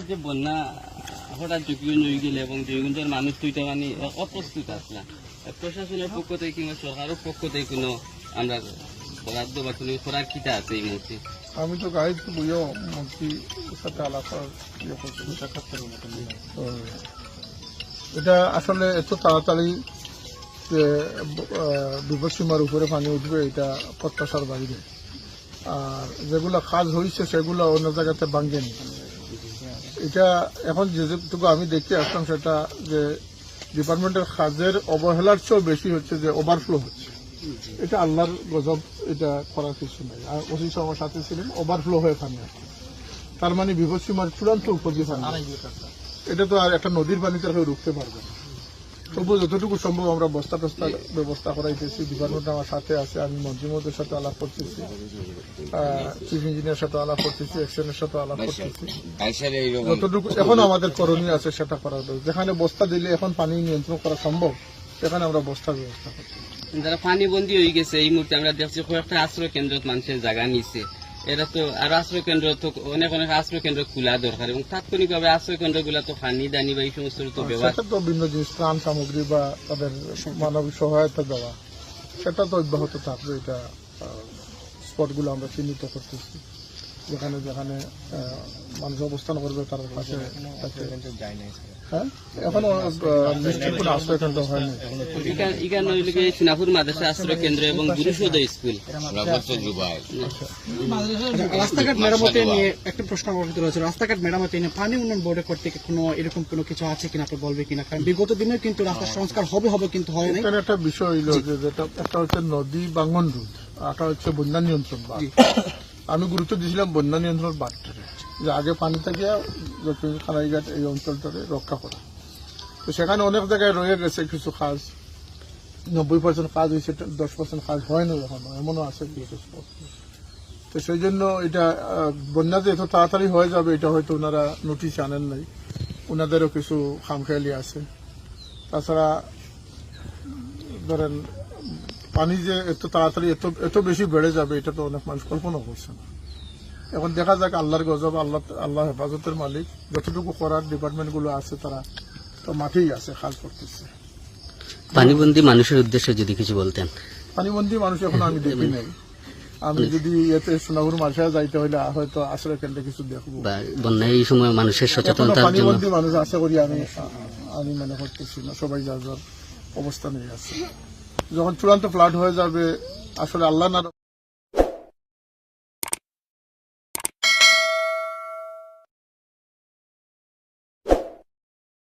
যে বন্যা হঠাৎ ঝুঁকি নই গেলে এবং দেবীগঞ্জের মানুষ দুইটা মানে অপ্রস্তুত আসলা প্রশাসনের পক্ষ থেকে কিংবা সরকারের পক্ষ থেকে কোনো আমরা বরাদ্দ বা কোনো খোরাক কিটা আছে এই মুহূর্তে? আমি তো গাইড বইও মন্ত্রীর সাথে আলাপ করছি। এটা আসলে এত তাড়াতাড়ি যে বিপদসীমার উপরে পানি উঠবে এটা প্রত্যাশার বাইরে। আর যেগুলো কাজ হয়েছে সেগুলো অন্য জায়গাতে ভাঙ্গেনি। এটা এখন যেটুকু আমি দেখতে আসলাম সেটা যে ডিপার্টমেন্টের কাজের অবহেলার চেয়েও বেশি হচ্ছে যে ওভারফ্লো হচ্ছে। এটা আল্লাহর গজব, এটা করার কিছু নাই। আর ওসি আমার সাথে ছিলেন, ওভারফ্লো হয়ে পানি আসছে, তার মানে বিপদসীমার চূড়ান্ত উপর দিয়ে পানি। এটা তো আর একটা নদীর পানিতে কেউ রুখতে পারবে না। তবু যতটুকু সম্ভব আমরা বস্তা টস্তার ব্যবস্থা করাইতেছি। ডিপার্টমেন্ট আমার সাথে আছে, আমি মন্ত্রীমহোদয়ের সাথে আলাপ করতেছি, চিফ ইঞ্জিনিয়ার সাথে আলাপ করতেছি, এক্সেনের সাথে আলাপ করতেছি। যতটুকু এখন আমাদের করণীয় আছে সেটা করার দরকার। যেখানে বস্তা দিলে এখন পানি নিয়ন্ত্রণ করা সম্ভব সেখানে আমরা বস্তার ব্যবস্থা করছি। যারা পানিবন্দী হয়ে গেছে এই মুহূর্তে আমরা দেখছি কয়েকটা আশ্রয় কেন্দ্র মানুষের জায়গা নিচ্ছে। এরা তো আর আশ্রয় কেন্দ্র তো অনেক অনেক আশ্রয় কেন্দ্র খোলা দরকার এবং তাৎক্ষণিকভাবে আশ্রয় কেন্দ্রগুলো তো পানি দানি বা এই সমস্ত তো ব্যবহার তো ভিন্ন জিনিস, ত্রাণ সামগ্রী বা তাদের মানবিক সহায়তা দেওয়া সেটা তো অব্যাহত থাকবে। এটা স্পটগুলো আমরা চিহ্নিত করতেছি, যেখানে যেখানে মানুষ অবস্থান করবে তার কাছে। হ্যাঁ, এখনো নিশ্চিত কোনো আশ্রয় কেন্দ্র হয়নি। এখানে সিনাপুর মাদ্রাসা আশ্রয় কেন্দ্র এবং গুরুসোদয় স্কুল। রাস্তাঘাট মেরামতি নিয়ে একটা প্রশ্ন অবস্থিত রয়েছে। রাস্তাঘাট মেরামতি নিয়ে পানি উন্নয়ন বোর্ডের কর্তৃক কোনো এরকম কোনো কিছু আছে কিনা আপনি বলবে কিনা? কারণ বিগত দিনে কিন্তু রাস্তার সংস্কার হবে কিন্তু হয় না। এখানে একটা বিষয় হইল যে যেটা একটা হচ্ছে নদী ভাঙন রোধ, একটা হচ্ছে বন্যা নিয়ন্ত্রণ বাঁধ। আমি গুরুত্ব দিয়েছিলাম বন্যা নিয়ন্ত্রণ বাঁধটারে, যে আগে পানি থেকে খানাইঘাট এই অঞ্চলটারে রক্ষা করা। তো সেখানে অনেক জায়গায় রয়ে গেছে কিছু কাজ, 90% কাজ হয়েছে, 10% কাজ হয় না এখনো, এমনও আছে কিছু স্পট। তো সেই জন্য এটা বন্যাতে এত তাড়াতাড়ি হয়ে যাবে এটা হয়তো ওনারা নোটিশ আনেন নাই, ওনাদেরও কিছু খামখেয়ালি আছে। তাছাড়া ধরেন পানি যে এত তাড়াতাড়ি এত বেশি বেড়ে যাবে এটা তো অনেক মানুষ কল্পনা করছে না। এখন দেখা যাক, আল্লাহর গজব, আল্লাহ হেফাজতের মালিক। যতটুকু করার ডিপার্টমেন্টগুলো আছে তারা তো মাঠেই আছে, কাজ করতেছে। পানিবন্দী মানুষের উদ্দেশ্যে যদি কিছু বলতেন। পানিবন্দী মানুষ এখন আমি দেখি নাই। আমি যদি এতে সোনাপুর মার্শায় যাইতে হলে হয়তো আশ্রয় কেন্দ্রে কিছু দেখবো। বন্যায় এই সময় মানুষের সচেতনতার জন্য পানিবন্দী মানুষ আশা করি আমি মনে করতেছি না, সবাই যার যার অবস্থানে আছে। যখন চূড়ান্ত ফ্লাড হয়ে যাবে আসলে আল্লাহ না